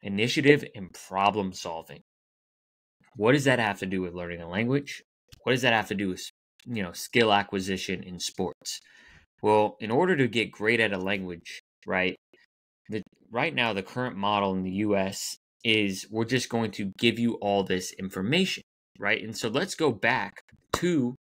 initiative, and problem solving. What does that have to do with learning a language? What does that have to do with, skill acquisition in sports? Well, in order to get great at a language, right? Right now, the current model in the US is we're just going to give you all this information, right? And so let's go back to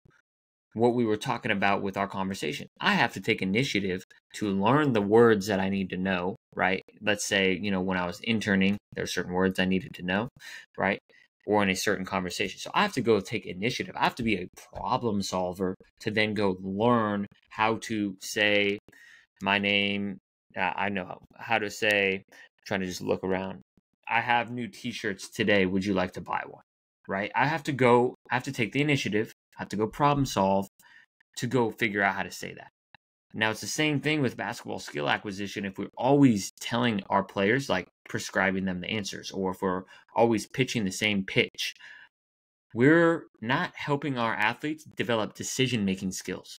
what we were talking about with our conversation. I have to take initiative to learn the words that I need to know, right? Let's say, when I was interning, there are certain words I needed to know, right? Or in a certain conversation. So I have to go take initiative. I have to be a problem solver to then go learn how to say my name. I know how to say, I'm trying to just look around. I have new t-shirts today. Would you like to buy one? Right? I have to take the initiative. I have to go problem solve to go figure out how to say that. Now, it's the same thing with basketball skill acquisition. If we're always telling our players, like prescribing them the answers, or if we're always pitching the same pitch, we're not helping our athletes develop decision-making skills.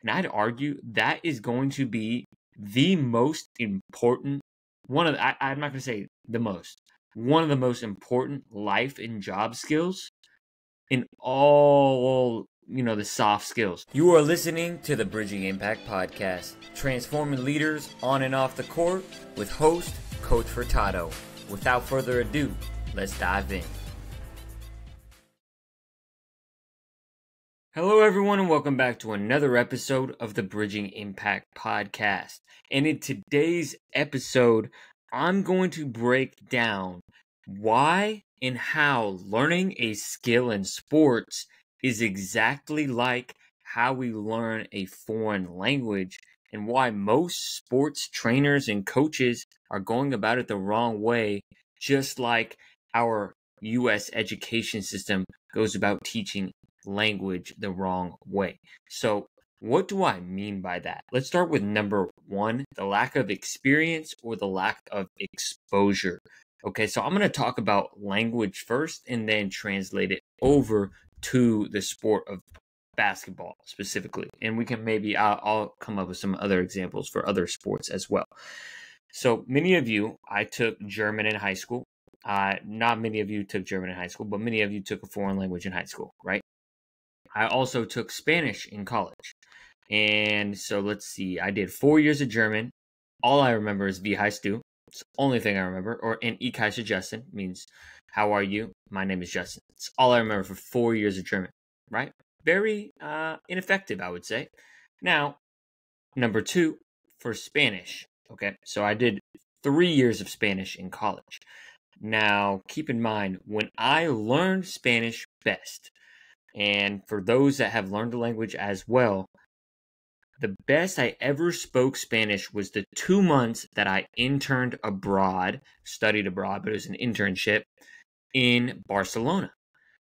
And I'd argue that is going to be the most important, I'm not going to say the most, one of the most important life and job skills in all, the soft skills. You are listening to the Bridging Impact Podcast, transforming leaders on and off the court with host, Coach Furtado. Without further ado, let's dive in. Hello, everyone, and welcome back to another episode of the Bridging Impact Podcast. And in today's episode, I'm going to break down why and how learning a skill in sports is exactly like how we learn a foreign language, and why most sports trainers and coaches are going about it the wrong way, just like our U.S. education system goes about teaching language the wrong way. So what do I mean by that? Let's start with number one, the lack of experience or the lack of exposure. Okay, so I'm going to talk about language first and then translate it over to the sport of basketball specifically. And we can I'll come up with some other examples for other sports as well. So many of you, I took German in high school. Not many of you took German in high school, but many of you took a foreign language in high school, right? I also took Spanish in college. And so let's see, I did 4 years of German. All I remember is Wie heißt du? It's the only thing I remember. And Ich heiße Justin means, how are you? My name is Justin. It's all I remember for 4 years of German, right? Very ineffective, I would say. Now, number two, for Spanish. Okay, so I did 3 years of Spanish in college. Now, keep in mind, when I learned Spanish best, and for those that have learned the language as well, the best I ever spoke Spanish was the 2 months that I interned abroad, studied abroad, but it was an internship in Barcelona.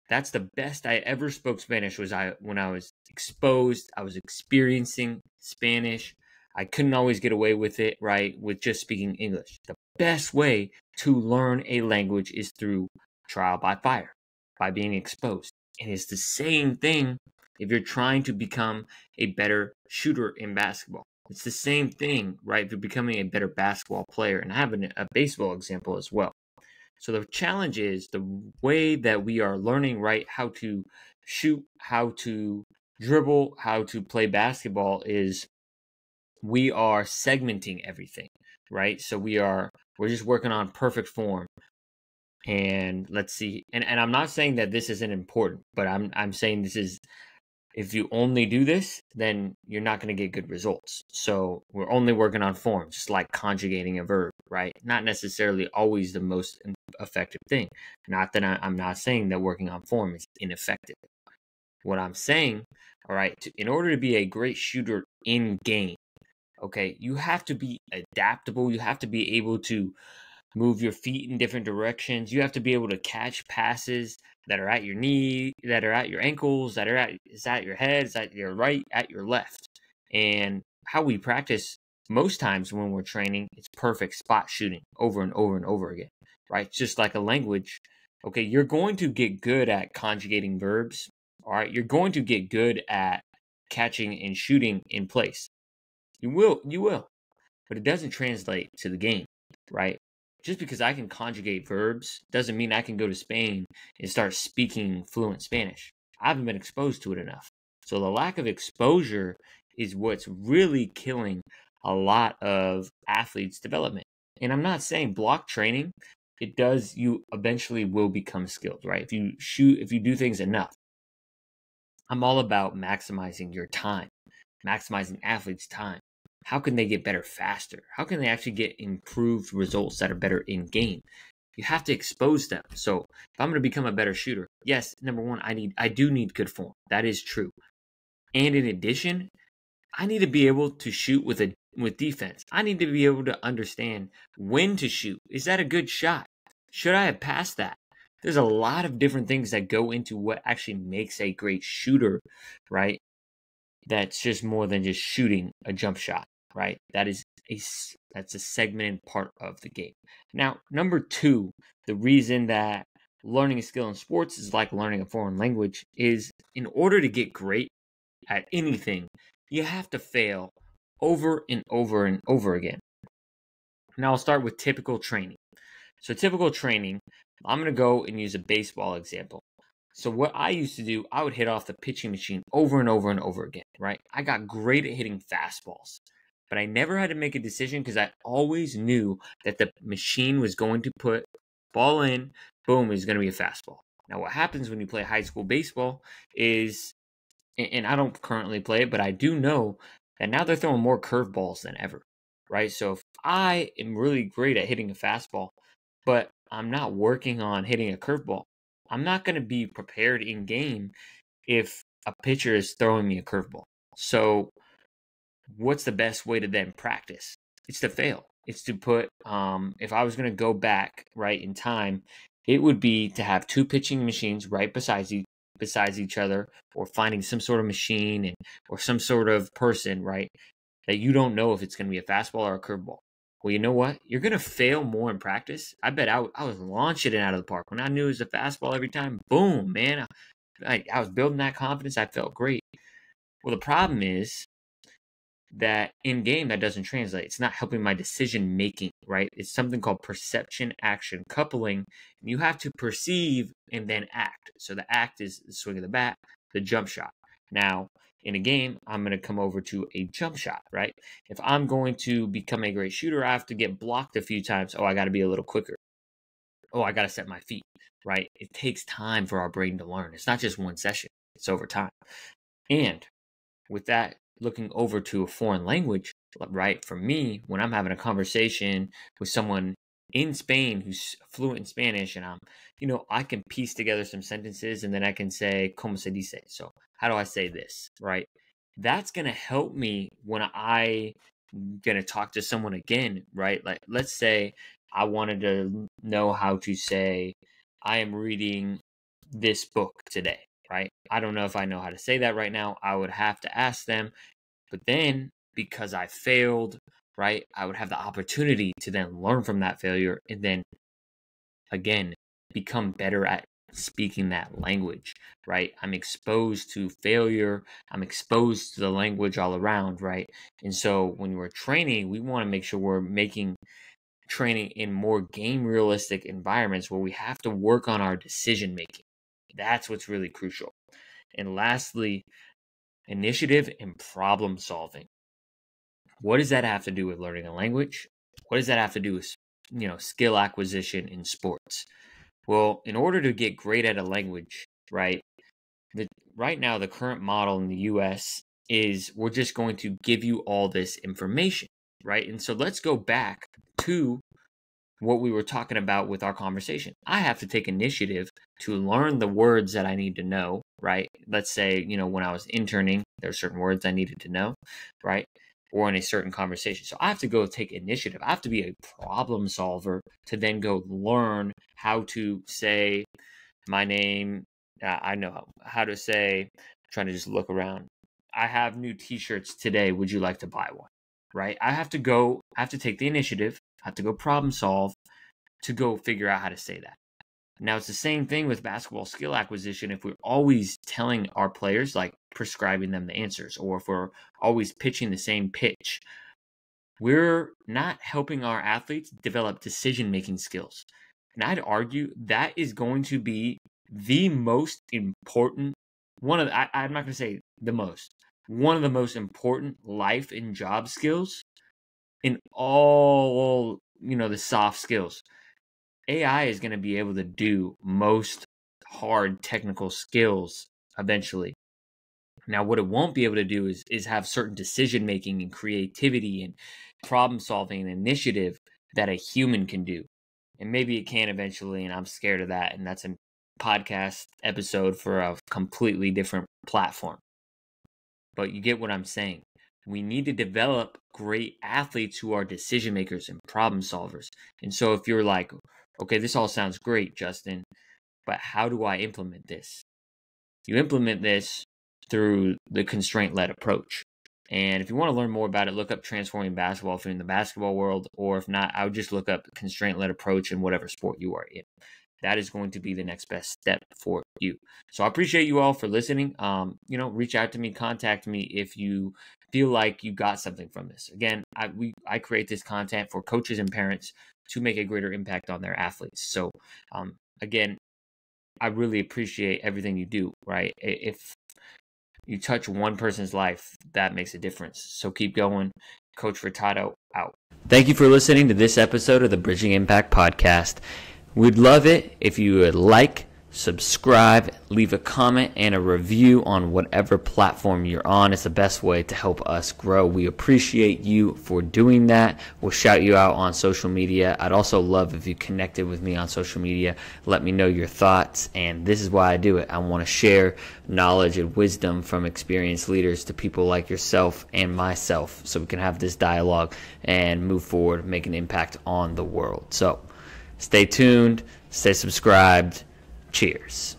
That's the best I ever spoke Spanish when I was exposed. I was experiencing Spanish. I couldn't always get away with it, right, with just speaking English. The best way to learn a language is through trial by fire, by being exposed. And it's the same thing if you're trying to become a better shooter in basketball. It's the same thing, right, if you're becoming a better basketball player. And I have a baseball example as well. So the challenge is the way that we are learning, right, how to shoot, how to dribble, how to play basketball is we are segmenting everything, right? So we're just working on perfect form. And let's see, and I'm not saying that this isn't important, but I'm saying this is, if you only do this, then you're not going to get good results. So we're only working on form, just like conjugating a verb, right? Not necessarily always the most effective thing. Not that I'm not saying that working on form is ineffective. What I'm saying, all right, in order to be a great shooter in game, okay, you have to be adaptable. You have to be able to move your feet in different directions. You have to be able to catch passes that are at your knee, that are at your ankles, that are at your head, is at your right, at your left. And how we practice most times when we're training, it's perfect spot shooting over and over and over again, right? It's just like a language. Okay, you're going to get good at conjugating verbs, all right? You're going to get good at catching and shooting in place. You will, but it doesn't translate to the game, right? just because I can conjugate verbs doesn't mean I can go to Spain and start speaking fluent Spanish. I haven't been exposed to it enough. So the lack of exposure is what's really killing a lot of athletes' development. And I'm not saying block training, it does, you eventually will become skilled, right? If you do things enough. I'm all about maximizing your time, maximizing athletes' time. How can they get better faster? How can they actually get improved results that are better in game? You have to expose them. So if I'm going to become a better shooter, yes, number one, I do need good form. That is true. And in addition, I need to be able to shoot with defense. I need to be able to understand when to shoot. Is that a good shot? Should I have passed that? There's a lot of different things that go into what actually makes a great shooter, right? That's just more than just shooting a jump shot, right? That's a segmented part of the game. Now, number two, the reason that learning a skill in sports is like learning a foreign language is in order to get great at anything, you have to fail over and over and over again. Now, I'll start with typical training. So typical training, I'm going to go and use a baseball example. So what I used to do, I would hit off the pitching machine over and over and over again, right? I got great at hitting fastballs, but I never had to make a decision because I always knew that the machine was going to put ball in, boom, it's going to be a fastball. Now, what happens when you play high school baseball is, and I don't currently play it, but I do know that now they're throwing more curveballs than ever, right? So if I am really great at hitting a fastball, but I'm not working on hitting a curveball, I'm not going to be prepared in game if a pitcher is throwing me a curveball. So what's the best way to then practice? It's to fail. It's to put, if I was going to go back right in time, it would be to have two pitching machines right besides each other, or finding some sort of machine or some sort of person, right, that you don't know if it's going to be a fastball or a curveball. Well, you know what? You're going to fail more in practice. I bet I was launching it out of the park. When I knew it was a fastball every time, boom, man. I was building that confidence. I felt great. Well, the problem is that in game, that doesn't translate. It's not helping my decision making, right? It's something called perception action coupling. And you have to perceive and then act. So the act is the swing of the bat, the jump shot. Now, in a game, I'm going to come over to a jump shot, right? If I'm going to become a great shooter, I have to get blocked a few times. Oh, I got to be a little quicker. Oh, I got to set my feet, right? It takes time for our brain to learn. It's not just one session. It's over time. And with that, looking over to a foreign language, right? For me, when I'm having a conversation with someone in Spain who's fluent in Spanish, and I can piece together some sentences, and then I can say, "Cómo se dice?" So, how do I say this, right? That's going to help me when I going to talk to someone again, right? Like, let's say I wanted to know how to say, "I am reading this book today," right? I don't know if I know how to say that right now. I would have to ask them. But then, because I failed, right, I would have the opportunity to then learn from that failure and then, again, become better at speaking that language, right? I'm exposed to failure. I'm exposed to the language all around, right? And so when we're training, we want to make sure we're making training in more game realistic environments where we have to work on our decision making. That's what's really crucial. And lastly, initiative and problem solving. What does that have to do with learning a language? What does that have to do with, skill acquisition in sports? Well, in order to get great at a language, right? Right now, the current model in the US is we're just going to give you all this information, right? And so let's go back to what we were talking about with our conversation. I have to take initiative to learn the words that I need to know, right? Let's say, when I was interning, there are certain words I needed to know, right? Or in a certain conversation. So I have to go take initiative. I have to be a problem solver to then go learn how to say my name. I know how to say, I'm trying to just look around. I have new t-shirts today. Would you like to buy one? Right? I have to take the initiative. I have to go problem solve to go figure out how to say that. Now, it's the same thing with basketball skill acquisition. If we're always telling our players, like prescribing them the answers, or if we're always pitching the same pitch, we're not helping our athletes develop decision-making skills. And I'd argue that is going to be the most important, I'm not going to say the most, one of the most important life and job skills in all, the soft skills. AI is going to be able to do most hard technical skills eventually. Now, what it won't be able to do is have certain decision making and creativity and problem solving and initiative that a human can do. And maybe it can eventually, and I'm scared of that. And that's a podcast episode for a completely different platform. But you get what I'm saying. We need to develop great athletes who are decision makers and problem solvers. And so if you're like, okay, this all sounds great, Justin, but how do I implement this? You implement this through the constraint-led approach. And if you want to learn more about it, look up Transforming Basketball if you're in the basketball world, or if not, I would just look up constraint-led approach in whatever sport you are in. That is going to be the next best step for you. So I appreciate you all for listening. Reach out to me, contact me if you feel like you got something from this. Again, I create this content for coaches and parents to make a greater impact on their athletes. So again, I really appreciate everything you do, right? If you touch one person's life, that makes a difference. So keep going. Coach Furtado out. Thank you for listening to this episode of the Bridging Impact Podcast. We'd love it if you would like, subscribe, leave a comment and a review on whatever platform you're on. It's the best way to help us grow. We appreciate you for doing that. We'll shout you out on social media. I'd also love if you connected with me on social media. Let me know your thoughts. And this is why I do it. I want to share knowledge and wisdom from experienced leaders to people like yourself and myself, so we can have this dialogue and move forward, make an impact on the world. So stay tuned, stay subscribed. Cheers.